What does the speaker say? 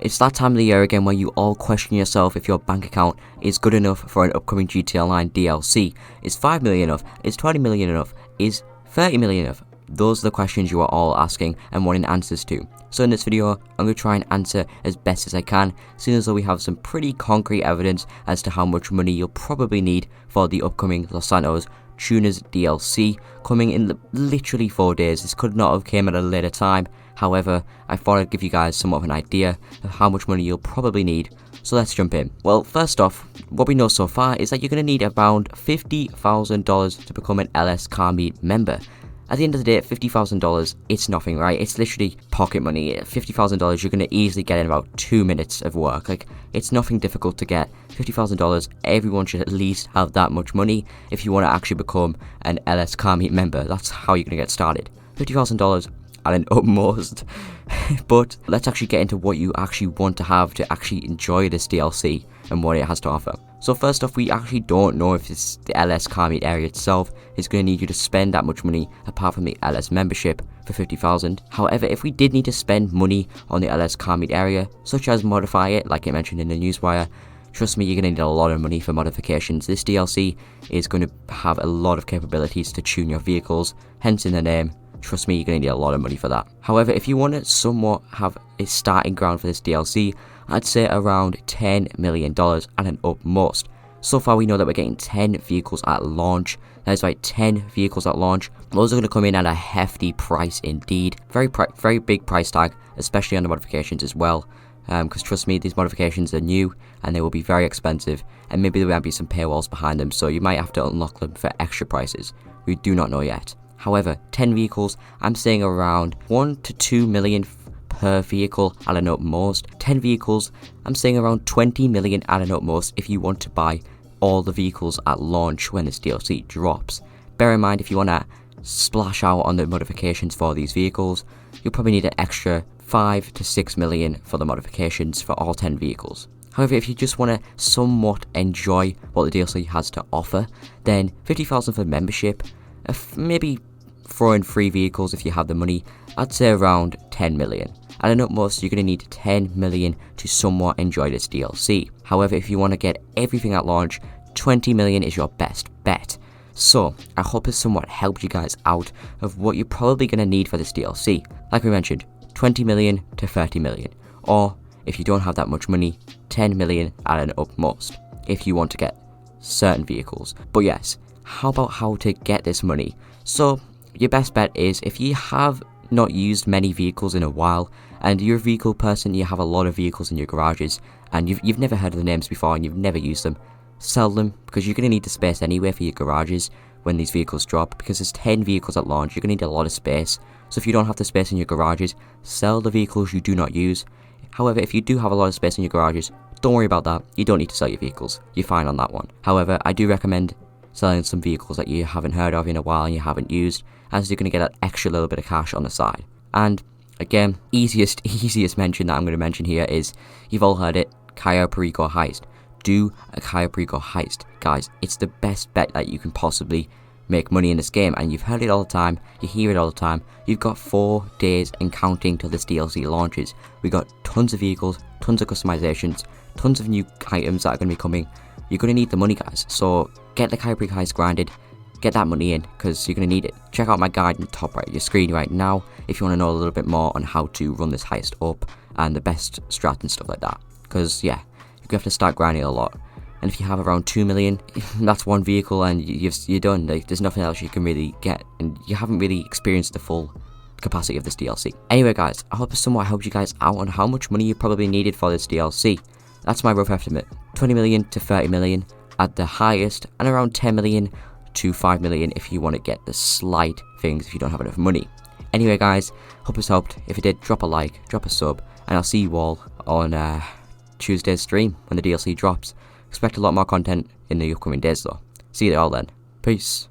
It's that time of the year again where you all question yourself if your bank account is good enough for an upcoming GTA Online DLC. Is 5 million enough? Is 20 million enough? Is 30 million enough? Those are the questions you are all asking and wanting answers to. So in this video, I'm going to try and answer as best as I can, seeing as though we have some pretty concrete evidence as to how much money you'll probably need for the upcoming Los Santos Tuners DLC coming in literally 4 days. This could not have came at a later time. However, I thought I'd give you guys somewhat of an idea of how much money you'll probably need. So let's jump in. Well, first off, what we know so far is that you're going to need around $50,000 to become an LS Car Meet member. At the end of the day, $50,000, it's nothing, right? It's literally pocket money. $50,000, you're going to easily get in about 2 minutes of work. Like, it's nothing difficult to get. $50,000, everyone should at least have that much money if you want to actually become an LS Car Meet member. That's how you're going to get started. $50,000 at an utmost. But let's actually get into what you actually want to have to actually enjoy this DLC and what it has to offer. So first off, we actually don't know if it's the LS Car Meet area itself is going to need you to spend that much money apart from the LS membership for 50,000. However, if we did need to spend money on the LS Car Meet area, such as modify it, like I mentioned in the newswire, trust me, you're going to need a lot of money for modifications. This DLC is going to have a lot of capabilities to tune your vehicles, hence in the name. Trust me, you're going to need a lot of money for that. However, if you want to somewhat have a starting ground for this DLC, I'd say around $10 million at an utmost. So far, we know that we're getting 10 vehicles at launch. That is right, 10 vehicles at launch. Those are going to come in at a hefty price indeed. Very big price tag, especially on the modifications as well. Because trust me, these modifications are new and they will be very expensive. And maybe there might be some paywalls behind them, so you might have to unlock them for extra prices. We do not know yet. However, 10 vehicles, I'm saying around 1 to 2 million per vehicle at an utmost. 10 vehicles, I'm saying around 20 million at an utmost if you want to buy all the vehicles at launch when this DLC drops. Bear in mind, if you want to splash out on the modifications for these vehicles, you'll probably need an extra 5 to 6 million for the modifications for all 10 vehicles. However, if you just want to somewhat enjoy what the DLC has to offer, then 50,000 for membership, maybe throw in 3 vehicles if you have the money, I'd say around 10 million. At an utmost, you're going to need 10 million to somewhat enjoy this DLC. However, if you want to get everything at launch, 20 million is your best bet. So, I hope this somewhat helped you guys out of what you're probably going to need for this DLC. Like we mentioned, 20 million to 30 million. Or, if you don't have that much money, 10 million at an utmost, if you want to get certain vehicles. But yes, how about how to get this money? So, your best bet is if you have not used many vehicles in a while and you're a vehicle person, you have a lot of vehicles in your garages and you've never heard of the names before and you've never used them, sell them because you're going to need the space anyway for your garages when these vehicles drop, because there's 10 vehicles at launch, you're going to need a lot of space. So if you don't have the space in your garages, sell the vehicles you do not use. However, if you do have a lot of space in your garages, don't worry about that, you don't need to sell your vehicles, you're fine on that one. However, I do recommend selling some vehicles that you haven't heard of in a while and you haven't used, as you're going to get an extra little bit of cash on the side. And again, easiest mention that I'm going to mention here is, you've all heard it, Cayo Perico heist. Do a Cayo Perico heist. Guys, it's the best bet that you can possibly make money in this game, and you've heard it all the time, you hear it all the time. You've got 4 days and counting till this DLC launches. We got tons of vehicles, tons of customizations, tons of new items that are going to be coming. You're going to need the money, guys, so get the Cayo Perico heist grinded, get that money in, because you're going to need it. Check out my guide in the top right of your screen right now if you want to know a little bit more on how to run this heist up and the best strat and stuff like that, because yeah, you have to start grinding a lot. And if you have around 2 million, that's one vehicle and you're done. Like, there's nothing else you can really get, and you haven't really experienced the full capacity of this DLC. Anyway guys, I hope this somewhat helped you guys out on how much money you probably needed for this DLC. That's my rough estimate, 20 million to 30 million at the highest, and around 10 million to 5 million if you want to get the slight things if you don't have enough money. Anyway guys, hope this helped. If it did, drop a like, drop a sub, and I'll see you all on Tuesday's stream when the DLC drops. Expect a lot more content in the upcoming days though. See you all then. Peace.